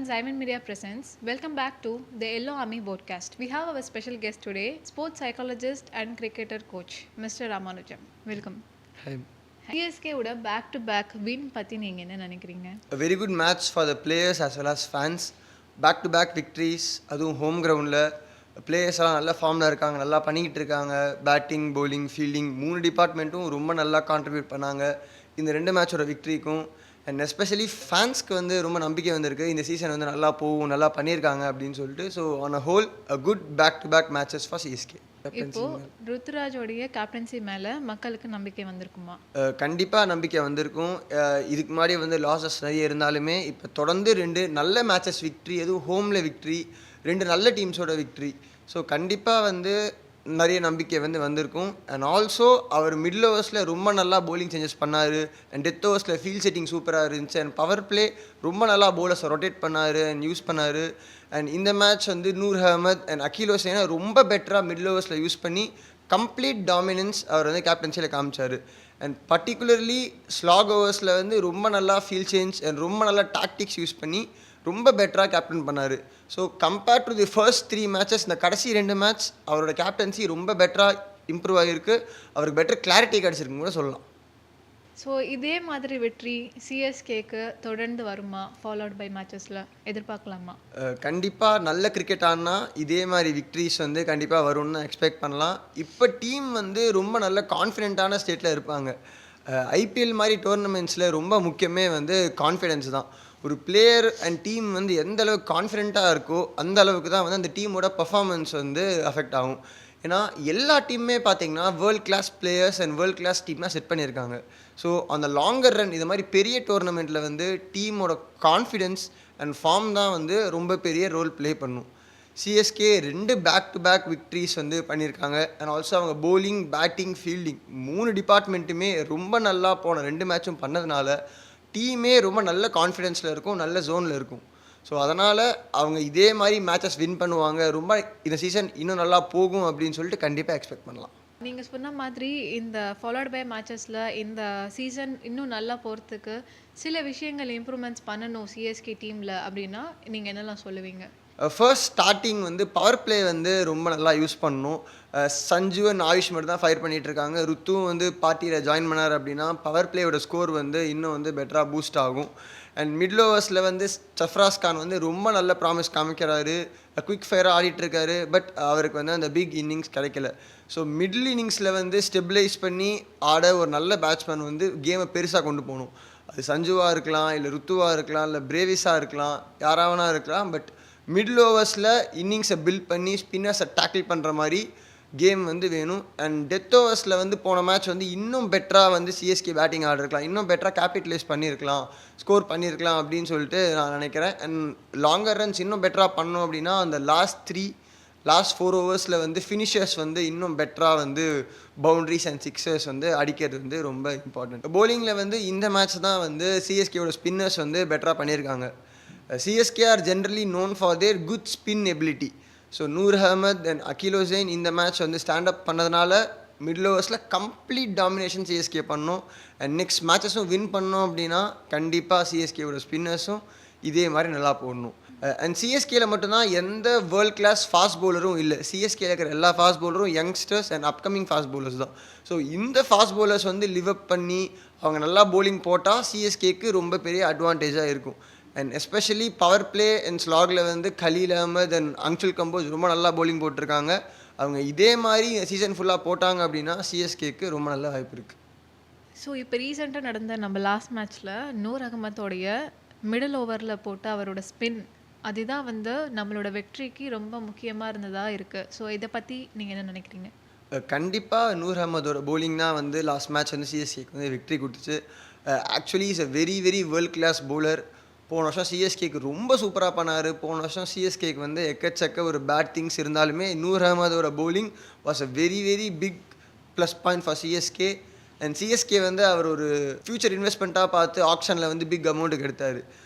everyone, Zyman Media presents. Welcome back to the Yellow Army podcast. We have our special guest today, sports psychologist and cricketer coach, Mr. Ramanujam. Welcome. Hi. CSK would back to back win பத்தி நீங்க என்ன நினைக்கிறீங்க? A very good match for the players as well as fans. Back to back victories. அதுவும் home கிரவுண்டில் players எல்லாம் நல்ல ஃபார்மில் இருக்காங்க, நல்லா பண்ணிக்கிட்டு இருக்காங்க. பேட்டிங், பவுலிங், ஃபீல்டிங் 3 டிபார்ட்மெண்ட்டும் ரொம்ப நல்லா கான்ட்ரிபியூட் பண்ணாங்க இந்த 2 மேட்சோட விக்ட்ரிக்கும். அண்ட் எஸ்பெஷலி ஃபேன்ஸ்க்கு வந்து ரொம்ப நம்பிக்கை வந்திருக்கு, இந்த சீசன் வந்து நல்லா போகும், நல்லா பண்ணியிருக்காங்க அப்படின்னு சொல்லிட்டு. So on a whole a good back to back matches for CSK. இப்போ ருத்துராஜோடைய கேப்டன்சி மேல மக்களுக்கு நம்பிக்கை வந்திருக்குமா? கண்டிப்பாக நம்பிக்கை வந்திருக்கும். இதுக்கு முன்னாடி வந்து லாஸஸ் நிறைய இருந்தாலுமே இப்போ தொடர்ந்து 2 நல்ல மேட்சஸ் விக்ட்ரி, எதுவும் ஹோமில் விக்ட்ரி, 2 நல்ல டீம்ஸோட விக்ட்ரி. ஸோ கண்டிப்பாக வந்து நிறைய நம்பிக்கை வந்து வந்திருக்கும். அண்ட் ஆல்சோ அவர் மிடில் ஓவர்ஸில் ரொம்ப நல்லா போலிங் சேஞ்சஸ் பண்ணார். அண்ட் டெத் ஓவர்ஸில் ஃபீல்ட் செட்டிங் சூப்பராக இருந்துச்சு. அண்ட் பவர் பிளே ரொம்ப நல்லா போலர்ஸை ரொட்டேட் பண்ணார் அண்ட் யூஸ் பண்ணார். அண்ட் இந்த மேட்ச் வந்து நூர் அகமத் அண்ட் அகில் ஹுசைனை ரொம்ப பெட்டராக மிடில் ஓவர்ஸில் யூஸ் பண்ணி கம்ப்ளீட் டாமினன்ஸ் அவர் வந்து கேப்டன்சியில் காமிச்சார். அண்ட் பர்டிகுலர்லி ஸ்லாக் ஓவர்ஸில் வந்து ரொம்ப நல்லா ஃபீல்ட் சேஞ்ச் அண்ட் ரொம்ப நல்லா டாக்டிக்ஸ் யூஸ் பண்ணி ரொம்ப பெட்டராக கேப்டன் பண்ணார். So compared to the first 3 matches, இந்த கடைசி 2 மேட்ச் அவரோட கேப்டன்சி ரொம்ப பெட்டராக இம்ப்ரூவ் ஆகிருக்கு. அவருக்கு பெட்டர் கிளாரிட்டி கிடச்சிருக்குன்னு கூட சொல்லலாம். ஸோ இதே மாதிரி வெற்றி சிஎஸ்கேக்கு தொடர்ந்து வருமா? ஃபாலோட் பை மேட்சஸில் எதிர்பார்க்கலாமா? கண்டிப்பாக நல்ல கிரிக்கெட் ஆடினா இதே மாதிரி விக்ட்ரிஸ் வந்து கண்டிப்பாக வரும்னு எக்ஸ்பெக்ட் பண்ணலாம். இப்போ டீம் வந்து ரொம்ப நல்ல கான்ஃபிடென்ட்டான ஸ்டேட்டில் இருப்பாங்க. ஐபிஎல் மாதிரி டோர்னமெண்ட்ஸில் ரொம்ப முக்கியமே வந்து கான்ஃபிடென்ஸ் தான். ஒரு பிளேயர் அண்ட் டீம் வந்து எந்த அளவுக்கு கான்ஃபிடென்ட்டாக இருக்கோ அந்த அளவுக்கு தான் வந்து அந்த டீமோட பர்ஃபார்மன்ஸ் வந்து அஃபெக்ட் ஆகும். ஏன்னா எல்லா டீமுமே பார்த்தீங்கன்னா world class players and world class team தான் செட் பண்ணியிருக்காங்க. ஸோ அந்த லாங்கர் ரன் இது மாதிரி பெரிய டோர்னமெண்ட்டில் வந்து டீமோட கான்ஃபிடென்ஸ் அண்ட் ஃபார்ம் தான் வந்து ரொம்ப பெரிய ரோல் ப்ளே பண்ணும். CSK 2 back to back victories வந்து பண்ணியிருக்காங்க. அண்ட் ஆல்சோ அவங்க போலிங், பேட்டிங், ஃபீல்டிங் 3 டிபார்ட்மெண்ட்டுமே ரொம்ப நல்லா போன 2 மேட்சும் பண்ணதுனால டீமே ரொம்ப நல்ல கான்ஃபிடென்ஸில் இருக்கும், நல்ல ஜோனில் இருக்கும். ஸோ அதனால் அவங்க இதே மாதிரி மேட்சஸ் வின் பண்ணுவாங்க, ரொம்ப இந்த சீசன் இன்னும் நல்லா போகும் அப்படின்னு சொல்லிட்டு கண்டிப்பாக எக்ஸ்பெக்ட் பண்ணலாம். நீங்கள் சொன்ன மாதிரி இந்த ஃபாலோட் பை மேட்சஸில் இந்த சீசன் இன்னும் நல்லா போகிறதுக்கு சில விஷயங்கள் இம்ப்ரூவ்மெண்ட்ஸ் பண்ணணும் சிஎஸ்கே டீமில் அப்படின்னா நீங்கள் என்னெல்லாம் சொல்லுவீங்க? ஃபர்ஸ்ட் ஸ்டார்டிங் வந்து பவர் பிளே வந்து ரொம்ப நல்லா யூஸ் பண்ணணும். சஞ்சு அண்ட் ஆயுஷ் மட்டும் தான் ஃபயர் பண்ணிகிட்ருக்காங்க. ருத்துவும் வந்து பார்ட்டியில் ஜாயின் பண்ணார் அப்படின்னா பவர் பிளேயோட ஸ்கோர் வந்து இன்னும் வந்து பெட்டராக பூஸ்ட் ஆகும். அண்ட் மிடில் ஓவர்ஸில் வந்து சஃப்ராஸ் கான் வந்து ரொம்ப நல்ல ப்ராமிஸ் காமிக்கிறாரு, குயிக் ஃபயராக ஆடிட்டுருக்காரு. பட் அவருக்கு வந்து அந்த பிக் இன்னிங்ஸ் கிடைக்கல. ஸோ மிடில் இன்னிங்ஸில் வந்து ஸ்டெபிலைஸ் பண்ணி ஆட ஒரு நல்ல பேட்ஸ்மேன் வந்து கேமை பெருசாக கொண்டு போகணும். அது சஞ்சுவாக இருக்கலாம், இல்லை ருத்துவாக இருக்கலாம், இல்லை பிரேவிஸாக இருக்கலாம், யாராவனா இருக்கலாம். பட் மிடில் ஓவர்ஸில் இன்னிங்ஸை பில்ட் பண்ணி ஸ்பின்னர்ஸை டேக்கிள் பண்ணுற மாதிரி கேம் வந்து வேணும். அண்ட் டெத் ஓவர்ஸில் வந்து போன மேட்ச் வந்து இன்னும் பெட்டராக வந்து சிஎஸ்கே பேட்டிங் ஆடிருக்கலாம், இன்னும் பெட்டராக கேபிட்டலைஸ் பண்ணியிருக்கலாம், ஸ்கோர் பண்ணியிருக்கலாம் அப்படின்னு சொல்லிட்டு நான் நினைக்கிறேன். அண்ட் லாங்கர் ரன்ஸ் இன்னும் பெட்டராக பண்ணோம் அப்படின்னா அந்த லாஸ்ட் 4 ஓவர்ஸில் வந்து ஃபினிஷர்ஸ் வந்து இன்னும் பெட்டராக வந்து பவுண்ட்ரிஸ் அண்ட் சிக்ஸர்ஸ் வந்து அடிக்கிறது வந்து ரொம்ப இம்பார்ட்டன்ட். போலிங்கில் வந்து இந்த மேட்ச் தான் வந்து சிஎஸ்கேவோட ஸ்பின்னர்ஸ் வந்து பெட்டராக பண்ணியிருக்காங்க. CSK are generally known for their good spin ability. So Noor Ahmad and Akeal Hosein இந்த மேட்ச் வந்து ஸ்டாண்டப் பண்ணதுனால middle overs complete domination CSK பண்ணோம். அண்ட் நெக்ஸ்ட் மேட்சஸும் வின் பண்ணோம் அப்படின்னா கண்டிப்பாக சிஎஸ்கேவோட ஸ்பின்னர்ஸும் இதே மாதிரி நல்லா போடணும். அண்ட் சிஎஸ்கேல மட்டும்தான் எந்த வேர்ல்ட் கிளாஸ் ஃபாஸ்ட் பவுலரும் இல்லை. சிஎஸ்கேல இருக்கிற எல்லா ஃபாஸ்ட் பவுலரும் youngsters and upcoming fast bowlers தான். ஸோ இந்த ஃபாஸ்ட் பவுலர்ஸ் வந்து லிவ் அப் பண்ணி அவங்க நல்லா போலிங் போட்டால் சிஎஸ்கேக்கு ரொம்ப பெரிய அட்வான்டேஜாக இருக்கும். And especially power play and ஸ்லாகில் வந்து கலீல் அகமது அண்ட் அன்சுல் கம்போஸ் ரொம்ப நல்லா போலிங் போட்டிருக்காங்க. அவங்க இதே மாதிரி சீசன் ஃபுல்லாக போட்டாங்க அப்படின்னா சிஎஸ்கேக்கு ரொம்ப நல்ல வாய்ப்பு இருக்குது. ஸோ இப்போ ரீசெண்டாக நடந்த நம்ம லாஸ்ட் மேட்ச்சில் நூர் அகமத்தோடைய மிடில் ஓவரில் போட்டு அவரோட ஸ்பின் அதுதான் வந்து நம்மளோட வெற்றிக்கு ரொம்ப முக்கியமாக இருந்ததாக இருக்குது. ஸோ இதை பற்றி நீங்கள் என்ன நினைக்கிறீங்க? கண்டிப்பாக நூர் அகமதோட போலிங் தான் வந்து லாஸ்ட் மேட்ச் வந்து சிஎஸ்கேக்கு வந்து விக்ட்ரி கொடுத்துச்சு. Actually is a very very world class bowler. போன வருஷம் சிஎஸ்கேக்கு ரொம்ப சூப்பராக பண்ணார். போன வருஷம் சிஎஸ்கேக்கு வந்து எக்கச்சக்க ஒரு பேட் திங்ஸ் இருந்தாலுமே நூர் அகமதோட bowling was a very very big plus point for CSK. And CSK வந்து அவர் ஒரு ஃபியூச்சர் இன்வெஸ்ட்மெண்ட்டாக பார்த்து ஆக்ஷனில் வந்து பிக் அமௌண்ட்டுக்கு எடுத்தார்.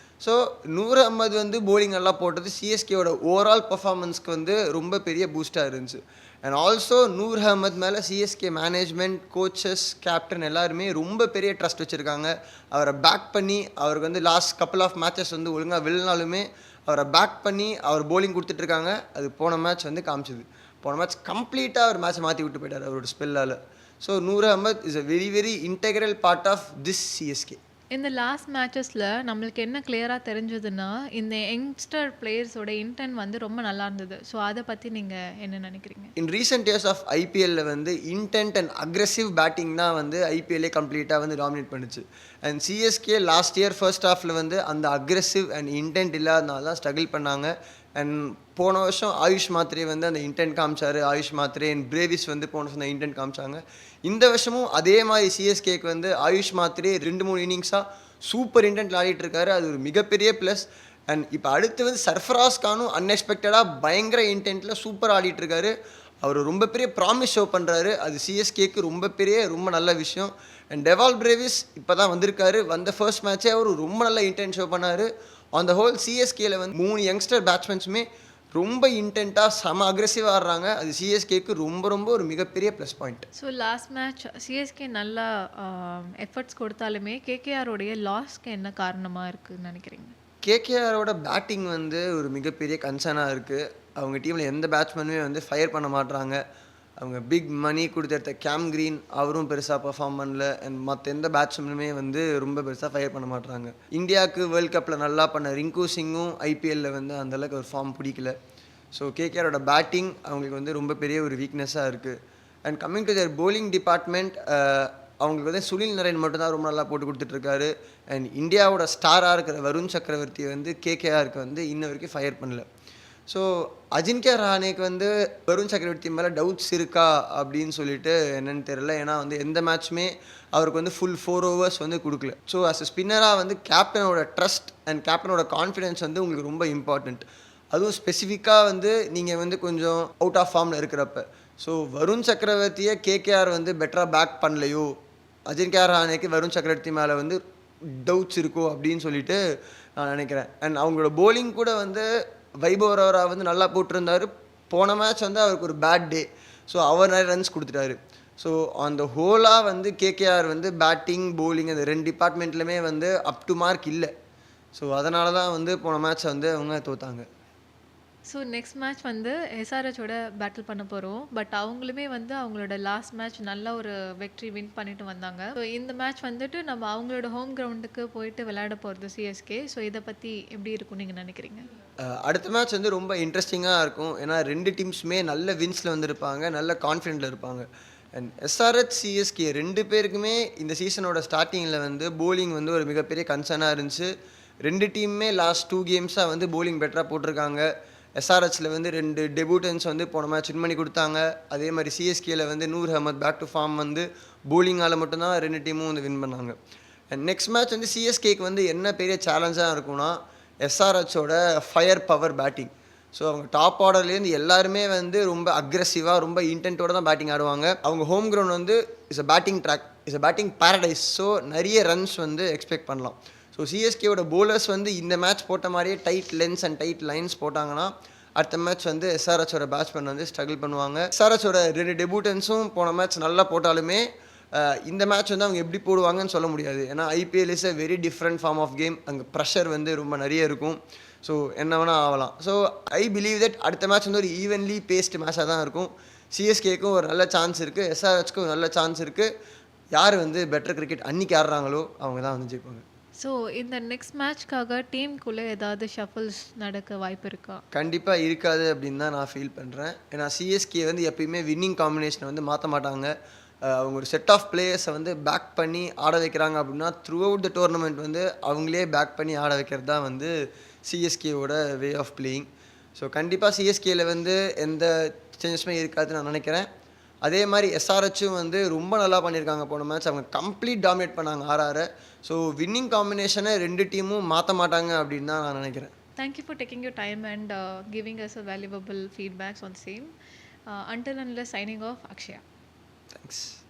ஸோ நூர் அகமது வந்து போலிங் நல்லா போட்டது சிஎஸ்கேவோட ஓவரால் பர்ஃபார்மன்ஸ்க்கு வந்து ரொம்ப பெரிய பூஸ்டாக இருந்துச்சு. அண்ட் ஆல்சோ நூர் அகமத் மேலே சிஎஸ்கே மேனேஜ்மெண்ட், கோச்சஸ், கேப்டன் எல்லாருமே ரொம்ப பெரிய ட்ரஸ்ட் வச்சுருக்காங்க. அவரை பேக் பண்ணி அவருக்கு வந்து லாஸ்ட் கப்புள் ஆஃப் மேட்சஸ் வந்து ஒழுங்காக விளைனாலுமே அவரை பேக் பண்ணி அவர் bowling குடுத்துட்ருக்காங்க. அது போன மேட்ச் வந்து காமிச்சது. போன மேட்ச் கம்ப்ளீட்டா அவர் மேட்ச்ச மாத்தி விட்டு போயிட்டாரு அவரோட ஸ்பெல்லால. So Noor Ahmad is a very very integral part of this CSK. இந்த லாஸ்ட் மேட்சஸ்ல நம்மளுக்கு என்ன கிளியரா தெரிஞ்சதுன்னா, இந்த யங்ஸ்டர் பிளேயர்ஸோட இன்டென்ட் வந்து ரொம்ப நல்லா இருந்தது. ஸோ அத பத்தி நீங்க என்ன நினைக்கிறீங்க? இன் ரீசென்ட் இயர்ஸ் ஆஃப் ஐபிஎல்ல வந்து இன்டென்ட் அண்ட் அக்ரெசிவ் பேட்டிங் தான் வந்து ஐபிஎல்லே கம்ப்ளீட்டாக வந்து டாமினேட் பண்ணுச்சு. And CSK last year first ஹாஃபில் வந்து அந்த அக்ரெசிவ் அண்ட் இன்டென்ட் இல்லாதனால தான் ஸ்ட்ரகிள் பண்ணாங்க. அண்ட் போன வருஷம் ஆயுஷ் மாத்ரே வந்து அந்த இன்டென்ட் காமிச்சாரு. ஆயுஷ் மாத்ரே அண்ட் பிரேவிஸ் வந்து போன வருஷம் அந்த இன்டென்ட் காமிச்சாங்க. இந்த வருஷமும் அதே மாதிரி சிஎஸ்கேக்கு வந்து ஆயுஷ் மாத்ரே 2-3 இன்னிங்ஸாக சூப்பர் இன்டென்ட் ஆடிட்டு இருக்காரு. அது ஒரு மிகப்பெரிய ப்ளஸ். அண்ட் இப்போ அடுத்து வந்து சர்ஃபராஸ் கானும் அன்எக்ஸ்பெக்டடாக பயங்கர இன்டென்ட்டில் சூப்பர் ஆடிட்டு இருக்காரு. அவர் ரொம்ப பெரிய ப்ராமிஸ் ஷோ பண்ணுறாரு. அது சிஎஸ்கேக்கு ரொம்ப நல்ல விஷயம். அண்ட் டெவால் பிரேவிஸ் இப்போ தான் வந்திருக்காரு. வந்த ஃபர்ஸ்ட் மேட்சே அவர் ரொம்ப நல்ல இன்டென்ட் ஷோ பண்ணார். ஆன் த ஹோல் சிஎஸ்கேல வந்து 3 யங்ஸ்டர் பேட்ஸ்மேன்ஸுமே ரொம்ப இன்டென்ட்டாக செம அக்ரெசிவாக ஆடுறாங்க. அது சிஎஸ்கேக்கு ரொம்ப ஒரு மிகப்பெரிய plus point. So last match CSK நல்லா எஃபர்ட்ஸ் கொடுத்தாலுமே கேகேஆரோடைய லாஸ்க்கு என்ன காரணமா இருக்குன்னு நினைக்கிறீங்க? கேகேஆரோட பேட்டிங் வந்து ஒரு மிகப்பெரிய கன்சர்னாக இருக்குது. அவங்க டீமில் எந்த பேட்ஸ்மேனுமே வந்து ஃபயர் பண்ண மாட்றாங்க. அவங்க பிக் மணி கொடுத்த கேம் கிரீன் அவரும் பெருசாக பெர்ஃபார்ம் பண்ணல. அண்ட் மற்ற எந்த பேட்ஸ்மேனுமே வந்து ரொம்ப பெருசாக ஃபயர் பண்ண மாட்றாங்க. இந்தியாவுக்கு வேர்ல்ட் கப்பில் நல்லா பண்ண ரிங்கு சிங்கும் ஐபிஎல்ல வந்து அந்தளவுக்கு ஒரு ஃபார்ம் பிடிக்கல. ஸோ கேகேஆரோட பேட்டிங் அவங்களுக்கு வந்து ரொம்ப பெரிய ஒரு வீக்னஸாக இருக்குது. And coming to their bowling department, அவங்களுக்கு வந்து சுனில் நரேன் மட்டும்தான் ரொம்ப நல்லா போட்டு கொடுத்துட்ருக்காரு. அண்ட் இந்தியாவோட ஸ்டாராக இருக்கிற வருண் சக்கரவர்த்தியை வந்து கேகேஆருக்கு வந்து இன்ன வரைக்கும் ஃபயர் பண்ணல. ஸோ அஜின்கே ரஹானேக்கு வந்து வருண் சக்கரவர்த்தி மேலே டவுட்ஸ் இருக்கா அப்படின்னு சொல்லிட்டு என்னன்னு தெரியல. ஏன்னா வந்து எந்த மேட்ச்சுமே அவருக்கு வந்து ஃபுல் 4 overs வந்து கொடுக்கல. ஸோ அஸ் அ ஸ்பின்னராக வந்து கேப்டனோட ட்ரஸ்ட் அண்ட் கேப்டனோட கான்ஃபிடென்ஸ் வந்து உங்களுக்கு ரொம்ப இம்பார்ட்டண்ட். அதுவும் ஸ்பெசிஃபிக்காக வந்து நீங்கள் வந்து கொஞ்சம் அவுட் ஆஃப் ஃபார்மில் இருக்கிறப்ப. ஸோ வருண் சக்கரவர்த்தியை கேகேஆர் வந்து பெட்டராக பேக் பண்ணலையோ, அஜின்கே ரஹானேக்கு வருண் சக்கரவர்த்தி மேலே வந்து டவுட்ஸ் இருக்கோ அப்படின்னு சொல்லிட்டு நான் நினைக்கிறேன். அண்ட் அவங்களோட bowling கூட வந்து வைபவ் ரோரா வந்து நல்லா போட்டிருந்தாரு. போன மேட்ச் வந்து அவருக்கு ஒரு பேட் டே. ஸோ அவர் நிறைய ரன்ஸ் கொடுத்துட்டாரு. ஸோ அந்த ஹோலாக வந்து கேகேஆர் வந்து பேட்டிங் bowling அந்த 2 டிபார்ட்மெண்ட்லையுமே வந்து அப் டு மார்க் இல்லை. ஸோ அதனால தான் வந்து போன மேட்ச்சை வந்து அவங்க தோத்தாங்க. ஸோ நெக்ஸ்ட் மேட்ச் வந்து எஸ்ஆர்ஹெச்சோட பேட்டில் பண்ண போகிறோம். பட் அவங்களுமே வந்து அவங்களோட லாஸ்ட் மேட்ச் நல்ல ஒரு வெற்றி வின் பண்ணிட்டு வந்தாங்க. ஸோ இந்த மேட்ச் வந்துட்டு நம்ம அவங்களோட ஹோம் கிரவுண்டுக்கு போயிட்டு விளையாட போகிறது சிஎஸ்கே. ஸோ இதை பற்றி எப்படி இருக்கும்னு நீங்கள் நினைக்கிறீங்க? அடுத்த மேட்ச் வந்து ரொம்ப இன்ட்ரெஸ்டிங்காக இருக்கும். ஏன்னா 2 டீம்ஸுமே நல்ல வின்ஸில் வந்திருப்பாங்க, நல்ல கான்ஃபிடென்ட்டில் இருப்பாங்க. அண்ட் எஸ்ஆர்ஹெச் சிஎஸ்கே 2 பேருக்குமே இந்த சீசனோட ஸ்டார்டிங்கில் வந்து bowling வந்து ஒரு மிகப்பெரிய கன்சர்னாக இருந்துச்சு. 2 டீமுமே லாஸ்ட் 2 கேம்ஸாக வந்து bowling பெட்டராக போட்டிருக்காங்க. எஸ்ஆர்ஹெச்சில் வந்து 2 டெபியூட்டன்ஸ் வந்து போன மேட்ச் வின் பண்ணி கொடுத்தாங்க. அதே மாதிரி சிஎஸ்கேல வந்து Noor Ahmad back to form வந்து bowling-ஆல் மட்டும்தான் 2 டீமும் வந்து வின் பண்ணாங்க. அண்ட் நெக்ஸ்ட் மேட்ச் வந்து சிஎஸ்கேக்கு வந்து என்ன பெரிய சேலஞ்சாக இருக்கும்னா எஸ்ஆர்ஹெச்சோட ஃபயர் பவர் பேட்டிங். ஸோ அவங்க டாப் ஆர்டர்லேருந்து எல்லாருமே வந்து ரொம்ப அக்ரெசிவாக ரொம்ப இன்டென்ட்டோட தான் பேட்டிங் ஆடுவாங்க. அவங்க ஹோம் கிரவுண்ட் வந்து is a batting track, is a batting paradise. So நிறைய ரன்ஸ் வந்து எக்ஸ்பெக்ட் பண்ணலாம். ஸோ சிஎஸ்கேவோட bowlers வந்து இந்த மேட்ச் போட்ட மாதிரியே tight lengths and tight lines போட்டாங்கன்னா அடுத்த மேட்ச் வந்து எஸ்ஆர்ஹெச்சோட பேட்ஸ்மேன் வந்து ஸ்ட்ரகிள் பண்ணுவாங்க. எஸ்ஆர்ஹெச்சோட 2 டெபியூட்டன்ஸும் போன மேட்ச் நல்லா போட்டாலுமே இந்த மேட்ச் வந்து அவங்க எப்படி போடுவாங்கன்னு சொல்ல முடியாது. ஏன்னா IPL is a very different form of game. அங்கே ப்ரெஷர் வந்து ரொம்ப நிறைய இருக்கும். ஸோ என்ன வேணால் ஆகலாம். ஸோ ஐ பிலீவ் தட் அடுத்த மேட்ச் வந்து ஒரு ஈவன்லி பேஸ்டு மேட்சாக தான் இருக்கும். சிஎஸ்கேக்கும் ஒரு நல்ல சான்ஸ் இருக்குது, எஸ்ஆர்ஹெச்க்கும் ஒரு நல்ல சான்ஸ் இருக்குது. யார் வந்து பெட்டர் கிரிக்கெட் அன்றைக்கி ஆடுறாங்களோ அவங்க தான் வந்து ஜெயிப்பாங்க. ஸோ இந்த நெக்ஸ்ட் மேட்ச்க்காக டீமுக்குள்ளே ஏதாவது ஷஃபிள்ஸ் நடக்க வாய்ப்பு இருக்கா? கண்டிப்பாக இருக்காது அப்படின்னு தான் நான் ஃபீல் பண்ணுறேன். ஏன்னா சிஎஸ்கே வந்து எப்பயுமே வின்னிங் காம்பினேஷனை வந்து மாற்ற மாட்டாங்க. அவங்க ஒரு செட் ஆஃப் பிளேயர்ஸை வந்து பேக் பண்ணி ஆட வைக்கிறாங்க அப்படின்னா த்ரூ அவுட் த டோர்னமெண்ட் வந்து அவங்களே பேக் பண்ணி ஆட வைக்கிறது தான் வந்து சிஎஸ்கேவோட வே ஆஃப் பிளேயிங். ஸோ கண்டிப்பாக சிஎஸ்கேல வந்து எந்த சேஞ்சஸுமே இருக்காதுன்னு நான் நினைக்கிறேன். அதே மாதிரி எஸ்ஆர்ஹெச்சும் வந்து ரொம்ப நல்லா பண்ணியிருக்காங்க. போன மேட்ச் அவங்க கம்ப்ளீட் டாமினேட் பண்ணாங்க ஆர்ஆரை. ஸோ வின்னிங் காம்பினேஷனை 2 டீமும் மாற்ற மாட்டாங்க அப்படின்னு தான் நான் நினைக்கிறேன். Thank you for taking your time and giving us a valuable feedbacks on the same. Until and unless signing off, Akshaya. Thanks.